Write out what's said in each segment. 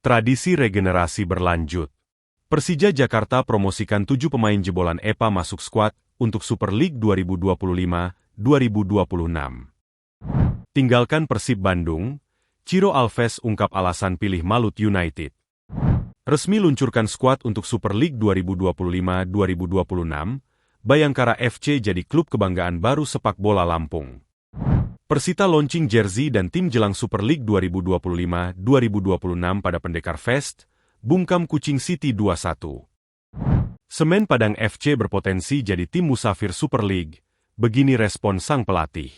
Tradisi regenerasi berlanjut. Persija Jakarta promosikan 7 pemain jebolan EPA masuk skuad untuk Super League 2025-2026. Tinggalkan Persib Bandung, Ciro Alves ungkap alasan pilih Malut United. Resmi luncurkan skuad untuk Super League 2025-2026, Bayangkara FC jadi klub kebanggaan baru sepak bola Lampung. Persita launching jersey dan tim jelang Super League 2025-2026 pada Pendekar Fest, bungkam Kucing City 2-1. Semen Padang FC berpotensi jadi tim musafir Super League, begini respon sang pelatih.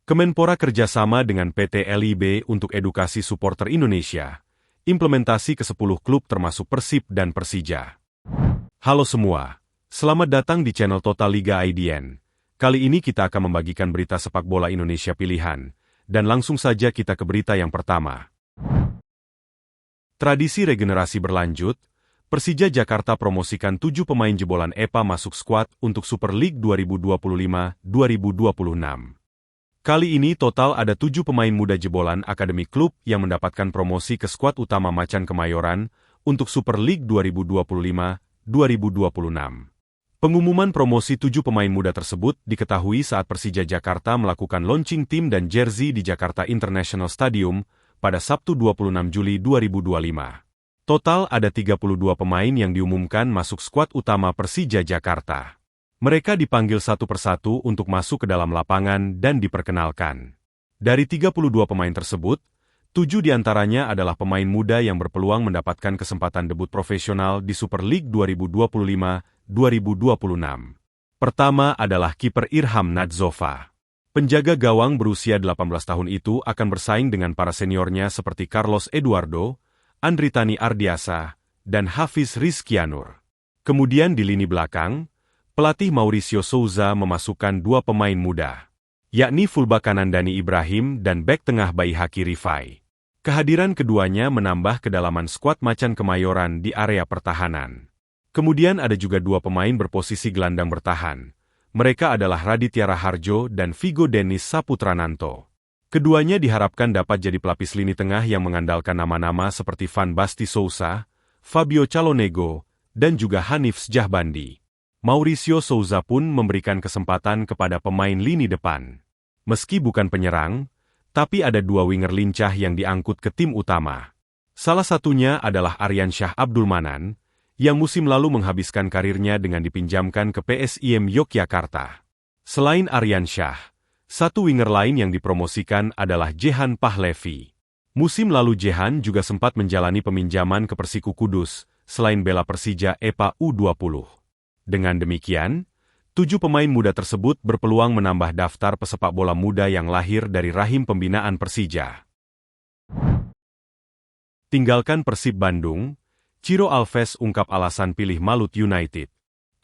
Kemenpora kerjasama dengan PT LIB untuk edukasi supporter Indonesia, implementasi ke 10 klub termasuk Persib dan Persija. Halo semua, selamat datang di channel Total Liga IDN. Kali ini kita akan membagikan berita sepak bola Indonesia pilihan, dan langsung saja kita ke berita yang pertama. Tradisi regenerasi berlanjut, Persija Jakarta promosikan 7 pemain jebolan EPA masuk skuad untuk Super League 2025-2026. Kali ini total ada 7 pemain muda jebolan akademi klub yang mendapatkan promosi ke skuad utama Macan Kemayoran untuk Super League 2025-2026. Pengumuman promosi 7 pemain muda tersebut diketahui saat Persija Jakarta melakukan launching tim dan jersey di Jakarta International Stadium pada Sabtu 26 Juli 2025. Total ada 32 pemain yang diumumkan masuk skuad utama Persija Jakarta. Mereka dipanggil satu persatu untuk masuk ke dalam lapangan dan diperkenalkan. Dari 32 pemain tersebut, 7 diantaranya adalah pemain muda yang berpeluang mendapatkan kesempatan debut profesional di Super League 2025-2026. Pertama adalah kiper Irham Nadzova. Penjaga gawang berusia 18 tahun itu akan bersaing dengan para seniornya seperti Carlos Eduardo, Andritani Ardiasa, dan Hafiz Rizkianur. Kemudian di lini belakang, pelatih Mauricio Souza memasukkan 2 pemain muda, yakni fullback kanan Dani Ibrahim dan bek tengah Baihaki Rifai. Kehadiran keduanya menambah kedalaman skuad Macan Kemayoran di area pertahanan. Kemudian ada juga 2 pemain berposisi gelandang bertahan. Mereka adalah Raditya Raharjo dan Vigo Dennis Saputrananto. Keduanya diharapkan dapat jadi pelapis lini tengah yang mengandalkan nama-nama seperti Van Basti Sousa, Fabio Calonego, dan juga Hanif Sjahbandi. Mauricio Souza pun memberikan kesempatan kepada pemain lini depan. Meski bukan penyerang, tapi ada 2 winger lincah yang diangkut ke tim utama. Salah satunya adalah Aryansyah Abdul Manan, yang musim lalu menghabiskan karirnya dengan dipinjamkan ke PSIM Yogyakarta. Selain Aryansyah, 1 winger lain yang dipromosikan adalah Jehan Pahlevi. Musim lalu Jehan juga sempat menjalani peminjaman ke Persiku Kudus, selain bela Persija EPA U20. Dengan demikian, 7 pemain muda tersebut berpeluang menambah daftar pesepak bola muda yang lahir dari rahim pembinaan Persija. Tinggalkan Persib Bandung, Ciro Alves ungkap alasan pilih Malut United.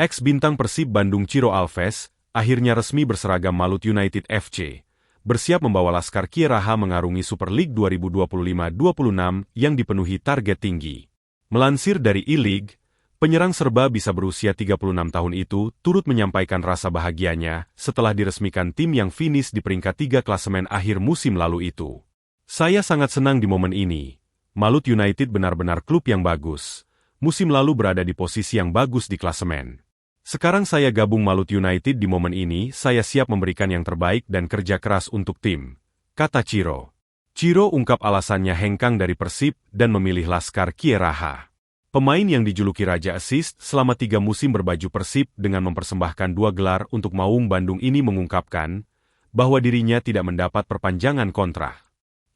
Ex-bintang Persib Bandung Ciro Alves akhirnya resmi berseragam Malut United FC, bersiap membawa Laskar Kieraha mengarungi Super League 2025-26 yang dipenuhi target tinggi. Melansir dari E-League, penyerang serba bisa berusia 36 tahun itu turut menyampaikan rasa bahagianya setelah diresmikan tim yang finish di peringkat 3 klasemen akhir musim lalu itu. Saya sangat senang di momen ini. Malut United benar-benar klub yang bagus. Musim lalu berada di posisi yang bagus di klasemen. Sekarang saya gabung Malut United di momen ini, saya siap memberikan yang terbaik dan kerja keras untuk tim, kata Ciro. Ciro ungkap alasannya hengkang dari Persib dan memilih Laskar Kieraha. Pemain yang dijuluki Raja Assist selama 3 musim berbaju Persib dengan mempersembahkan 2 gelar untuk Maung Bandung ini mengungkapkan bahwa dirinya tidak mendapat perpanjangan kontrak.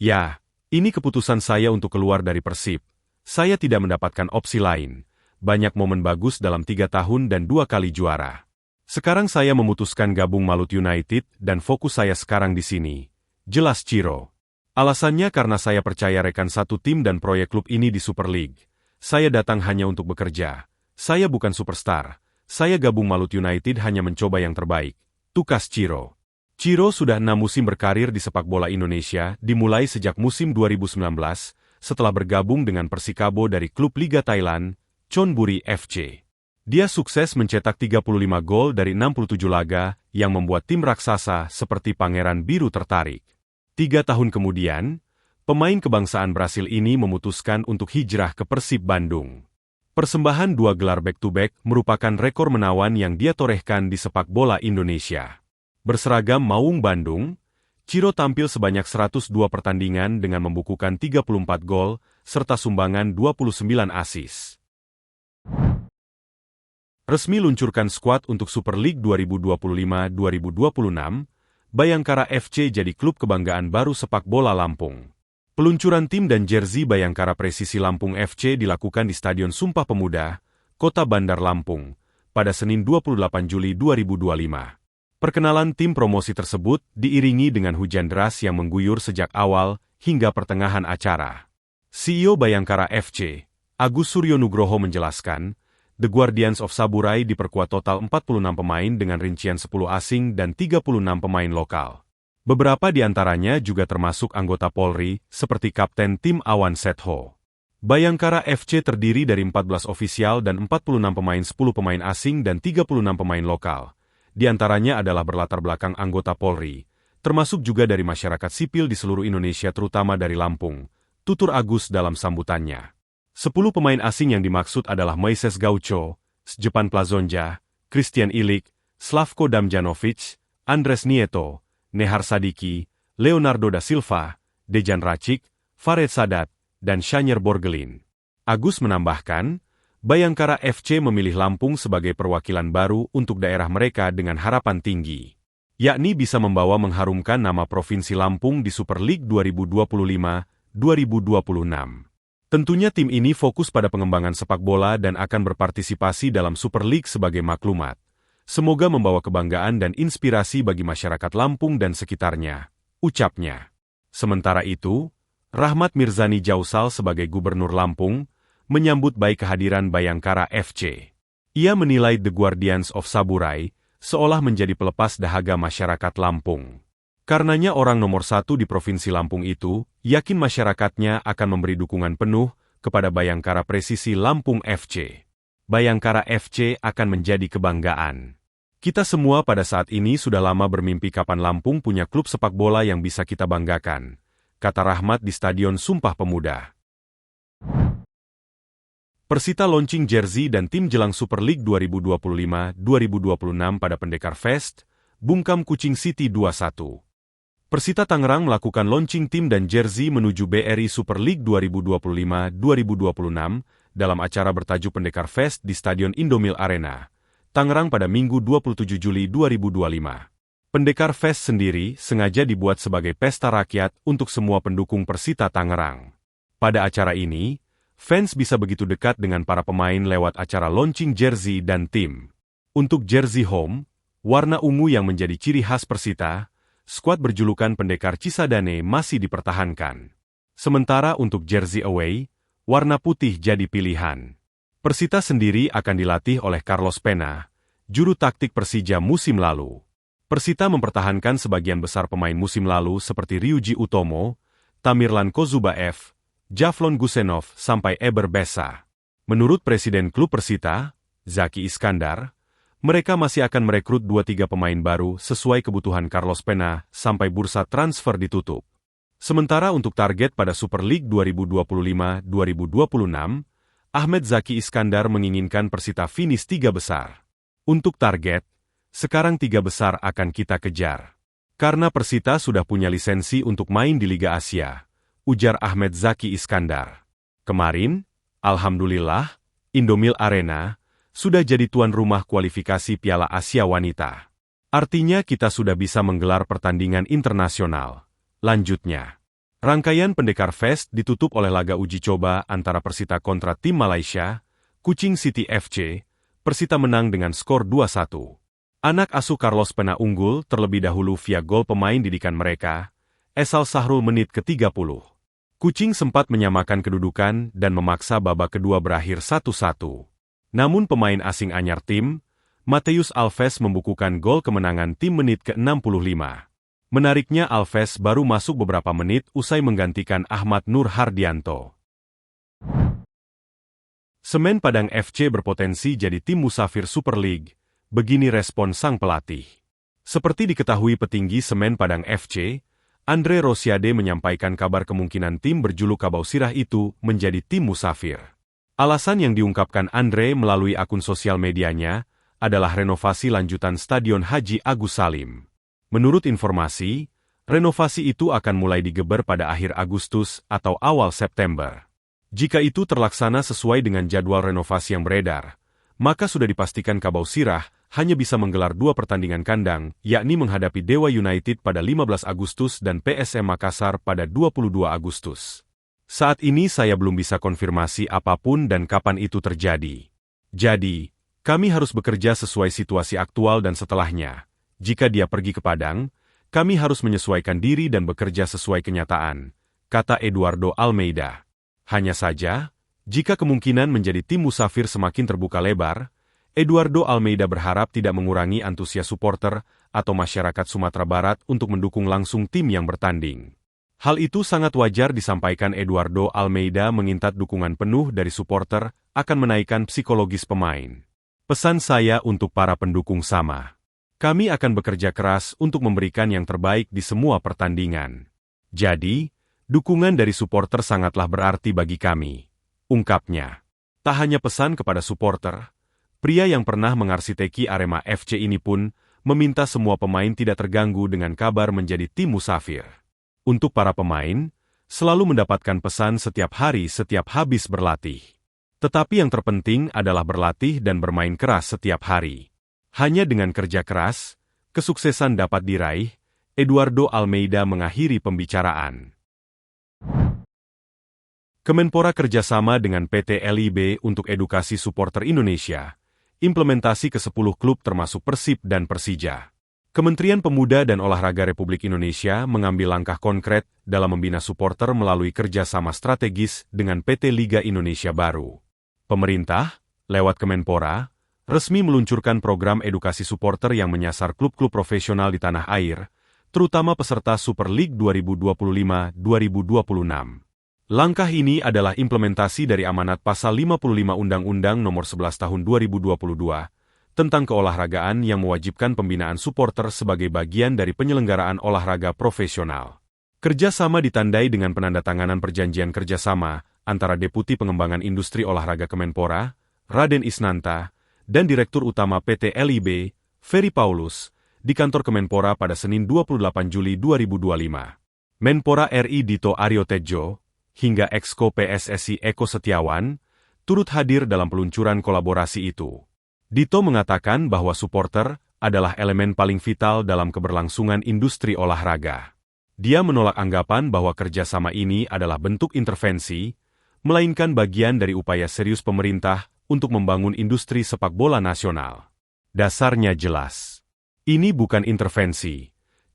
Ya, ini keputusan saya untuk keluar dari Persib. Saya tidak mendapatkan opsi lain. Banyak momen bagus dalam 3 tahun dan 2 kali juara. Sekarang saya memutuskan gabung Malut United dan fokus saya sekarang di sini. Jelas Ciro. Alasannya karena saya percaya rekan satu tim dan proyek klub ini di Super League. Saya datang hanya untuk bekerja. Saya bukan superstar. Saya gabung Malut United hanya mencoba yang terbaik. Tukas Ciro. Ciro sudah 6 musim berkarir di sepak bola Indonesia, dimulai sejak musim 2019, setelah bergabung dengan Persikabo dari klub Liga Thailand, Chonburi FC. Dia sukses mencetak 35 gol dari 67 laga, yang membuat tim raksasa seperti Pangeran Biru tertarik. 3 tahun kemudian, Pemain kebangsaan Brasil ini memutuskan untuk hijrah ke Persib Bandung. Persembahan 2 gelar back-to-back merupakan rekor menawan yang dia torehkan di sepak bola Indonesia. Berseragam Maung Bandung, Ciro tampil sebanyak 102 pertandingan dengan membukukan 34 gol, serta sumbangan 29 assist. Resmi luncurkan skuad untuk Super League 2025-2026, Bayangkara FC jadi klub kebanggaan baru sepak bola Lampung. Peluncuran tim dan jersey Bayangkara Presisi Lampung FC dilakukan di Stadion Sumpah Pemuda, Kota Bandar Lampung, pada Senin 28 Juli 2025. Perkenalan tim promosi tersebut diiringi dengan hujan deras yang mengguyur sejak awal hingga pertengahan acara. CEO Bayangkara FC, Agus Suryo Nugroho menjelaskan, The Guardians of Saburai diperkuat total 46 pemain dengan rincian 10 asing dan 36 pemain lokal. Beberapa di antaranya juga termasuk anggota Polri, seperti Kapten Tim Awan Setho. Bayangkara FC terdiri dari 14 ofisial dan 46 pemain, 10 pemain asing dan 36 pemain lokal. Di antaranya adalah berlatar belakang anggota Polri, termasuk juga dari masyarakat sipil di seluruh Indonesia terutama dari Lampung, tutur Agus dalam sambutannya. 10 pemain asing yang dimaksud adalah Moises Gaucho, Stjepan Plazonja, Christian Illich, Slavko Damjanovic, Andres Nieto, Nehar Sadiki, Leonardo da Silva, Dejan Racik, Fared Sadat, dan Shanyer Borgelin. Agus menambahkan, Bayangkara FC memilih Lampung sebagai perwakilan baru untuk daerah mereka dengan harapan tinggi, yakni bisa membawa mengharumkan nama Provinsi Lampung di Super League 2025-2026. Tentunya tim ini fokus pada pengembangan sepak bola dan akan berpartisipasi dalam Super League sebagai maklumat. Semoga membawa kebanggaan dan inspirasi bagi masyarakat Lampung dan sekitarnya, ucapnya. Sementara itu, Rahmat Mirzani Jausal sebagai Gubernur Lampung, menyambut baik kehadiran Bayangkara FC. Ia menilai The Guardians of Saburai seolah menjadi pelepas dahaga masyarakat Lampung. Karenanya orang nomor 1 di Provinsi Lampung itu, yakin masyarakatnya akan memberi dukungan penuh kepada Bayangkara Presisi Lampung FC. Bayangkara FC akan menjadi kebanggaan. Kita semua pada saat ini sudah lama bermimpi kapan Lampung punya klub sepak bola yang bisa kita banggakan, kata Rahmat di Stadion Sumpah Pemuda. Persita launching jersey dan tim jelang Super League 2025-2026 pada Pendekar Fest, Bungkam Kucing City 21. Persita Tangerang melakukan launching tim dan jersey menuju BRI Super League 2025-2026 dalam acara bertajuk Pendekar Fest di Stadion Indomil Arena, Tangerang pada Minggu 27 Juli 2025. Pendekar Fest sendiri sengaja dibuat sebagai pesta rakyat untuk semua pendukung Persita Tangerang. Pada acara ini, fans bisa begitu dekat dengan para pemain lewat acara launching jersey dan tim. Untuk jersey home, warna ungu yang menjadi ciri khas Persita, skuad berjulukan Pendekar Cisadane masih dipertahankan. Sementara untuk jersey away, warna putih jadi pilihan. Persita sendiri akan dilatih oleh Carlos Pena, juru taktik Persija musim lalu. Persita mempertahankan sebagian besar pemain musim lalu seperti Ryuji Utomo, Tamirlan Kozubaev, Javlon Gusenov sampai Eber Besa. Menurut Presiden Klub Persita, Zaki Iskandar, mereka masih akan merekrut 2-3 pemain baru sesuai kebutuhan Carlos Pena sampai bursa transfer ditutup. Sementara untuk target pada Super League 2025-2026, Ahmed Zaki Iskandar menginginkan Persita finish 3 besar. Untuk target, sekarang 3 besar akan kita kejar. Karena Persita sudah punya lisensi untuk main di Liga Asia, ujar Ahmed Zaki Iskandar. Kemarin, alhamdulillah, Indomil Arena sudah jadi tuan rumah kualifikasi Piala Asia Wanita. Artinya kita sudah bisa menggelar pertandingan internasional. Lanjutnya, rangkaian Pendekar Fest ditutup oleh laga uji coba antara Persita kontra tim Malaysia, Kucing City FC. Persita menang dengan skor 2-1. Anak asuh Carlos Pena unggul terlebih dahulu via gol pemain didikan mereka, Esal Sahrul menit ke-30. Kucing sempat menyamakan kedudukan dan memaksa babak kedua berakhir 1-1. Namun pemain asing anyar tim, Mateus Alves membukukan gol kemenangan tim menit ke-65. Menariknya Alves baru masuk beberapa menit usai menggantikan Ahmad Nur Hardianto. Semen Padang FC berpotensi jadi tim musafir Super League, begini respon sang pelatih. Seperti diketahui petinggi Semen Padang FC, Andre Rosiade menyampaikan kabar kemungkinan tim berjuluk Kabau Sirah itu menjadi tim musafir. Alasan yang diungkapkan Andre melalui akun sosial medianya adalah renovasi lanjutan Stadion Haji Agus Salim. Menurut informasi, renovasi itu akan mulai digeber pada akhir Agustus atau awal September. Jika itu terlaksana sesuai dengan jadwal renovasi yang beredar, maka sudah dipastikan Kabau Sirah hanya bisa menggelar 2 pertandingan kandang, yakni menghadapi Dewa United pada 15 Agustus dan PSM Makassar pada 22 Agustus. Saat ini saya belum bisa konfirmasi apapun dan kapan itu terjadi. Jadi, kami harus bekerja sesuai situasi aktual dan setelahnya. Jika dia pergi ke Padang, kami harus menyesuaikan diri dan bekerja sesuai kenyataan, kata Eduardo Almeida. Hanya saja, jika kemungkinan menjadi tim musafir semakin terbuka lebar, Eduardo Almeida berharap tidak mengurangi antusias supporter atau masyarakat Sumatera Barat untuk mendukung langsung tim yang bertanding. Hal itu sangat wajar disampaikan Eduardo Almeida mengingat dukungan penuh dari supporter akan menaikkan psikologis pemain. Pesan saya untuk para pendukung sama. Kami akan bekerja keras untuk memberikan yang terbaik di semua pertandingan. Jadi, dukungan dari supporter sangatlah berarti bagi kami, ungkapnya. Tak hanya pesan kepada supporter, pria yang pernah mengarsiteki Arema FC ini pun meminta semua pemain tidak terganggu dengan kabar menjadi tim musafir. Untuk para pemain, selalu mendapatkan pesan setiap hari setiap habis berlatih. Tetapi yang terpenting adalah berlatih dan bermain keras setiap hari. Hanya dengan kerja keras, kesuksesan dapat diraih, Eduardo Almeida mengakhiri pembicaraan. Kemenpora kerjasama dengan PT LIB untuk edukasi supporter Indonesia. Implementasi ke 10 klub termasuk Persib dan Persija. Kementerian Pemuda dan Olahraga Republik Indonesia mengambil langkah konkret dalam membina supporter melalui kerjasama strategis dengan PT Liga Indonesia Baru. Pemerintah, lewat Kemenpora, resmi meluncurkan program edukasi supporter yang menyasar klub-klub profesional di tanah air, terutama peserta Super League 2025-2026. Langkah ini adalah implementasi dari amanat Pasal 55 Undang-Undang Nomor 11 Tahun 2022 tentang keolahragaan yang mewajibkan pembinaan supporter sebagai bagian dari penyelenggaraan olahraga profesional. Kerjasama ditandai dengan penandatanganan perjanjian kerjasama antara Deputi Pengembangan Industri Olahraga Kemenpora, Raden Isnanta, dan Direktur Utama PT LIB, Ferry Paulus, di kantor Kemenpora pada Senin 28 Juli 2025. Menpora RI Dito Aryo Tejo, hingga Exco PSSI Eko Setiawan, turut hadir dalam peluncuran kolaborasi itu. Dito mengatakan bahwa supporter adalah elemen paling vital dalam keberlangsungan industri olahraga. Dia menolak anggapan bahwa kerjasama ini adalah bentuk intervensi, melainkan bagian dari upaya serius pemerintah untuk membangun industri sepak bola nasional. Dasarnya jelas. Ini bukan intervensi,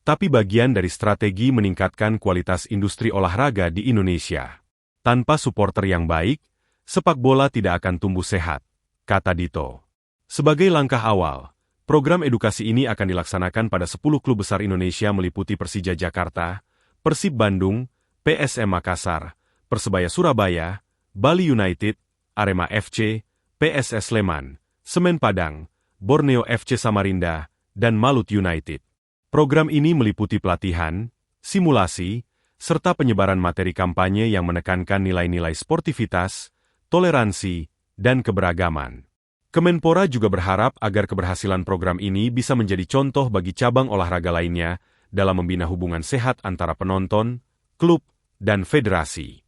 tapi bagian dari strategi meningkatkan kualitas industri olahraga di Indonesia. Tanpa supporter yang baik, sepak bola tidak akan tumbuh sehat, kata Dito. Sebagai langkah awal, program edukasi ini akan dilaksanakan pada 10 klub besar Indonesia meliputi Persija Jakarta, Persib Bandung, PSM Makassar, Persebaya Surabaya, Bali United, Arema FC, PSS Sleman, Semen Padang, Borneo FC Samarinda, dan Malut United. Program ini meliputi pelatihan, simulasi, serta penyebaran materi kampanye yang menekankan nilai-nilai sportivitas, toleransi, dan keberagaman. Kemenpora juga berharap agar keberhasilan program ini bisa menjadi contoh bagi cabang olahraga lainnya dalam membina hubungan sehat antara penonton, klub, dan federasi.